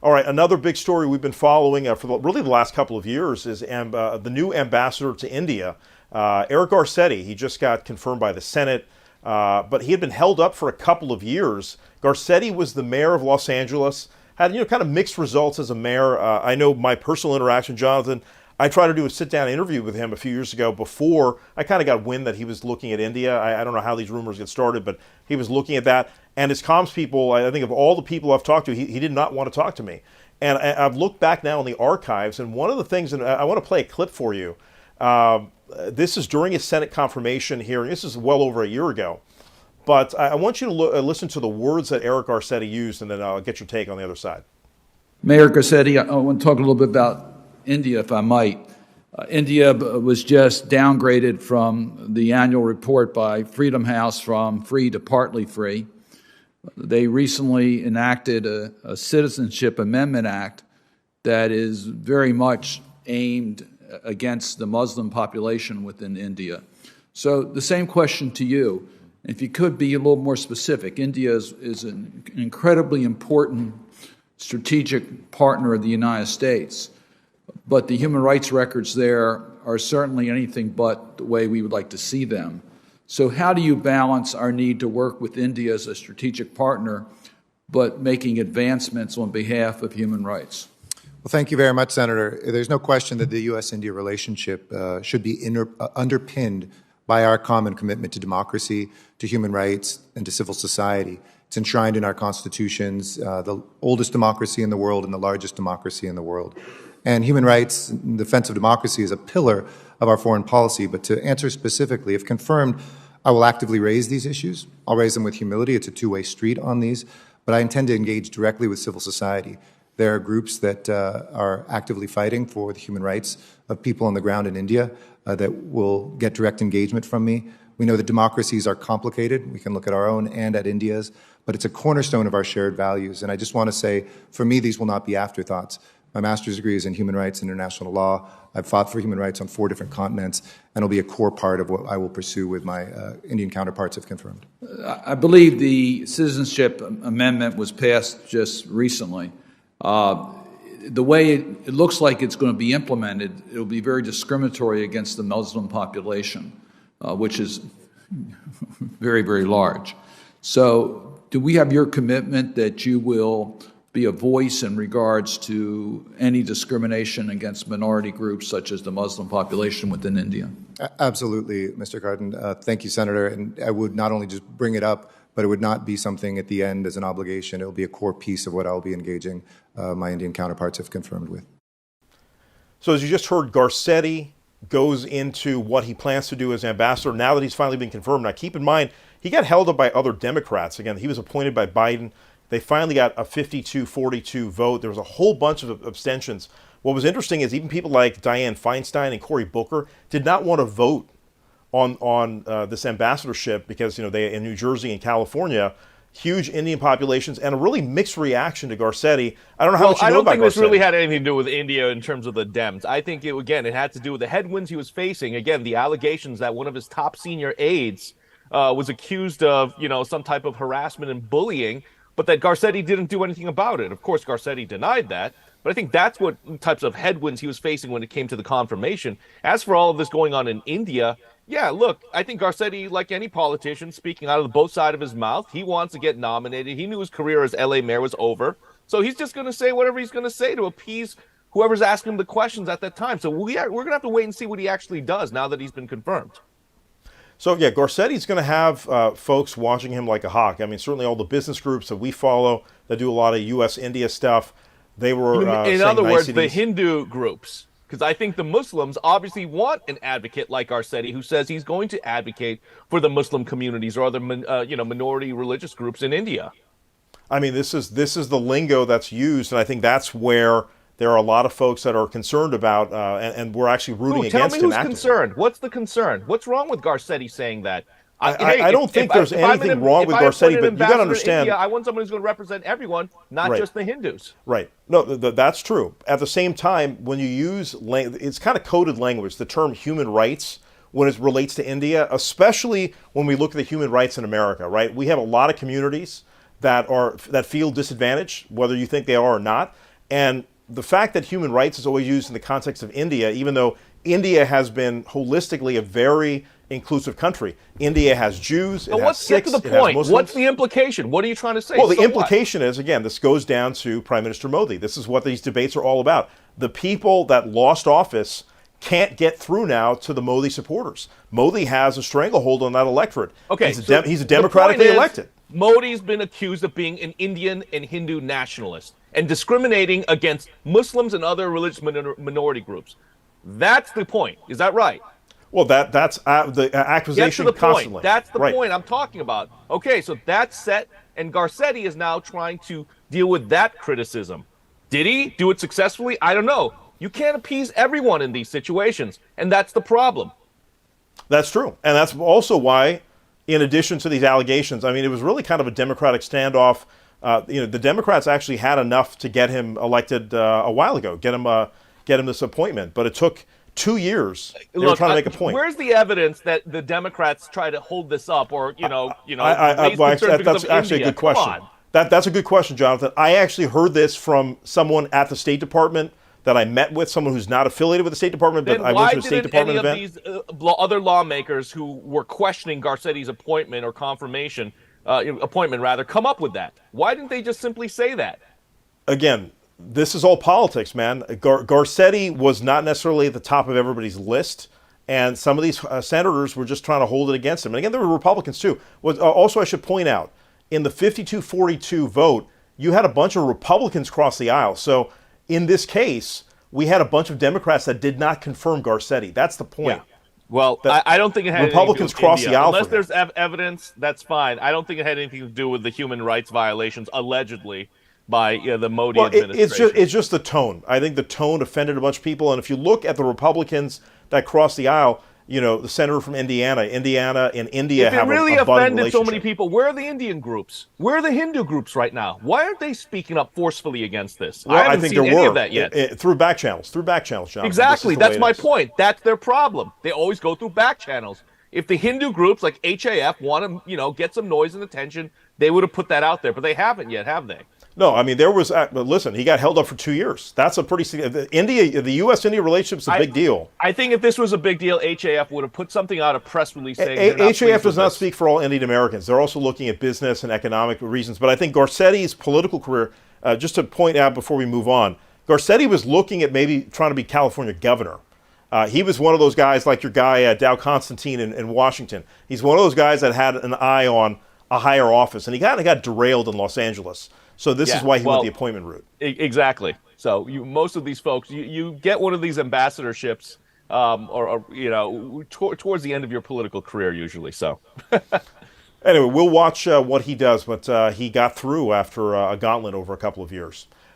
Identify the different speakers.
Speaker 1: All right, another big story we've been following for really the last couple of years is the new ambassador to India, Eric Garcetti. He just got confirmed by the Senate, but he had been held up for a couple of years. Garcetti was the mayor of Los Angeles, had kind of mixed results as a mayor. I know my personal interaction, Jonathan. I tried to do a sit-down interview with him a few years ago before I kind of got wind that he was looking at India. I don't know how these rumors get started, but he was looking at that. And his comms people, I think of all the people I've talked to, he did not want to talk to me. And I've looked back now in the archives, and one of the things, and I want to play a clip for you. This is during his Senate confirmation hearing. This is well over a year ago. But I want you to listen to the words that Eric Garcetti used, and then I'll get your take on the other side.
Speaker 2: Mayor Garcetti, I want to talk a little bit about India, if I might. India was just downgraded from the annual report by Freedom House from free to partly free. They recently enacted a Citizenship Amendment Act that is very much aimed against the Muslim population within India. So the same question to you, if you could be a little more specific. India is an incredibly important strategic partner of the United States, but the human rights records there are certainly anything but the way we would like to see them. So how do you balance our need to work with India as a strategic partner, but making advancements on behalf of human rights?
Speaker 3: Well, thank you very much, Senator. There's no question that the U.S.-India relationship should be underpinned by our common commitment to democracy, to human rights, and to civil society. It's enshrined in our constitutions, the oldest democracy in the world and the largest democracy in the world. And human rights and defense of democracy is a pillar of our foreign policy. But to answer specifically, if confirmed, I will actively raise these issues. I'll raise them with humility. It's a two-way street on these. But I intend to engage directly with civil society. There are groups that are actively fighting for the human rights of people on the ground in India that will get direct engagement from me. We know that democracies are complicated. We can look at our own and at India's, but it's a cornerstone of our shared values. And I just want to say, for me, these will not be afterthoughts. My master's degree is in human rights and international law. I've fought for human rights on 4 different continents, and it'll be a core part of what I will pursue with my Indian counterparts if confirmed.
Speaker 2: I believe the Citizenship Amendment was passed just recently. The way it looks like it's going to be implemented, it'll be very discriminatory against the Muslim population, which is very, very large. So do we have your commitment that you will be a voice in regards to any discrimination against minority groups such as the Muslim population within India?
Speaker 3: Absolutely, Mr. Cardin. Thank you, Senator. And I would not only just bring it up, but it would not be something at the end as an obligation. It will be a core piece of what I'll be engaging my Indian counterparts if confirmed with.
Speaker 1: So as you just heard, Garcetti goes into what he plans to do as ambassador now that he's finally been confirmed. Now keep in mind, he got held up by other Democrats. Again, he was appointed by Biden. They finally got a 52-42 vote. There was a whole bunch of abstentions. What was interesting is even people like Dianne Feinstein and Cory Booker did not want to vote on this ambassadorship because they in New Jersey and California, huge Indian populations and a really mixed reaction to Garcetti. I don't know how much you know about Garcetti.
Speaker 4: I don't think this really had anything to do with India in terms of the Dems. I think it had to do with the headwinds he was facing. Again, the allegations that one of his top senior aides was accused of some type of harassment and bullying, but that Garcetti didn't do anything about it. Of course, Garcetti denied that, but I think that's what types of headwinds he was facing when it came to the confirmation. As for all of this going on in India, yeah, look, I think Garcetti, like any politician, speaking out of both sides of his mouth, he wants to get nominated. He knew his career as LA mayor was over, so he's just going to say whatever he's going to say to appease whoever's asking him the questions at that time. So we're going to have to wait and see what he actually does now that he's been confirmed.
Speaker 1: So, yeah, Garcetti's going to have folks watching him like a hawk. I mean, certainly all the business groups that we follow that do a lot of U.S.-India stuff, they were
Speaker 4: in other words, the Hindu groups. Because I think the Muslims obviously want an advocate like Garcetti who says he's going to advocate for the Muslim communities or other minority religious groups in India.
Speaker 1: I mean, this is the lingo that's used, and I think that's where there are a lot of folks that are concerned about, and we're actually rooting against him.
Speaker 4: Tell me who's concerned. What's the concern? What's wrong with Garcetti saying that?
Speaker 1: I don't think there's anything wrong with Garcetti, but you got to understand.
Speaker 4: India, I want someone who's going to represent everyone, not just the Hindus.
Speaker 1: Right. No, that's true. At the same time, when you use, it's kind of coded language, the term human rights, when it relates to India, especially when we look at the human rights in America, right? We have a lot of communities that feel disadvantaged, whether you think they are or not. And the fact that human rights is always used in the context of India, even though India has been holistically a very inclusive country. India has Jews, it has Sikhs,
Speaker 4: get to
Speaker 1: it
Speaker 4: the
Speaker 1: has
Speaker 4: point.
Speaker 1: Muslims.
Speaker 4: What's the implication? What are you trying to say?
Speaker 1: Well, the
Speaker 4: So
Speaker 1: implication is, again, this goes down to Prime Minister Modi. This is what these debates are all about. The people that lost office can't get through now to the Modi supporters. Modi has a stranglehold on that electorate.
Speaker 4: Okay,
Speaker 1: He's a democratically elected.
Speaker 4: Modi's been accused of being an Indian and Hindu nationalist and discriminating against Muslims and other religious minority groups. That's the point. Is that right?
Speaker 1: Well, that's the accusation constantly.
Speaker 4: That's the
Speaker 1: right.
Speaker 4: point I'm talking about. Okay, so that's set, and Garcetti is now trying to deal with that criticism. Did he do it successfully? I don't know. You can't appease everyone in these situations, and that's the problem.
Speaker 1: That's true. And that's also why, in addition to these allegations, I mean, it was really kind of a Democratic standoff. The Democrats actually had enough to get him elected a while ago, get him this appointment. But it took 2 years. They were trying to make a point.
Speaker 4: Where's the evidence that the Democrats try to hold this up, or
Speaker 1: that's actually a good question. That's a good question, Jonathan. I actually heard this from someone at the State Department that I met with, someone who's not affiliated with the State Department, but I went to a State Department event.
Speaker 4: Why didn't any of these other lawmakers who were questioning Garcetti's appointment or confirmation, appointment rather, come up with that? Why didn't they just simply say that?
Speaker 1: Again, this is all politics, man. Garcetti was not necessarily at the top of everybody's list, and some of these senators were just trying to hold it against him. And again, there were Republicans too. Also, I should point out, in the 52-42 vote, you had a bunch of Republicans cross the aisle. So in this case, we had a bunch of Democrats that did not confirm Garcetti. That's the point.
Speaker 4: Yeah. Well, I don't think it had
Speaker 1: Republicans
Speaker 4: anything to do with
Speaker 1: cross
Speaker 4: India.
Speaker 1: the aisle.
Speaker 4: Unless there's evidence, that's fine. I don't think it had anything to do with the human rights violations allegedly by the Modi administration.
Speaker 1: It's just the tone. I think the tone offended a bunch of people. And if you look at the Republicans that crossed the aisle, the senator from Indiana and India have a budding relationship.
Speaker 4: If it really offended so many people, where are the Indian groups? Where are the Hindu groups right now? Why aren't they speaking up forcefully against this?
Speaker 1: Well,
Speaker 4: I haven't seen any of that yet.
Speaker 1: Through back channels, John.
Speaker 4: Exactly. That's my point. That's their problem. They always go through back channels. If the Hindu groups like HAF want to, get some noise and attention, they would have put that out there, but they haven't yet, have they?
Speaker 1: No, I mean, there was, listen, he got held up for 2 years. That's a pretty, the U.S.-India relationship is a big deal.
Speaker 4: I think if this was a big deal, HAF would have put something out, a press release saying
Speaker 1: HAF does not speak for all Indian Americans. They're also looking at business and economic reasons. But I think Garcetti's political career, just to point out before we move on, Garcetti was looking at maybe trying to be California governor. He was one of those guys like your guy, Dow Constantine in Washington. He's one of those guys that had an eye on a higher office, and he kind of got derailed in Los Angeles. So this is why he went the appointment route.
Speaker 4: Exactly. So most of these folks, you get one of these ambassadorships, towards the end of your political career usually. So
Speaker 1: anyway, we'll watch what he does, but he got through after a gauntlet over a couple of years.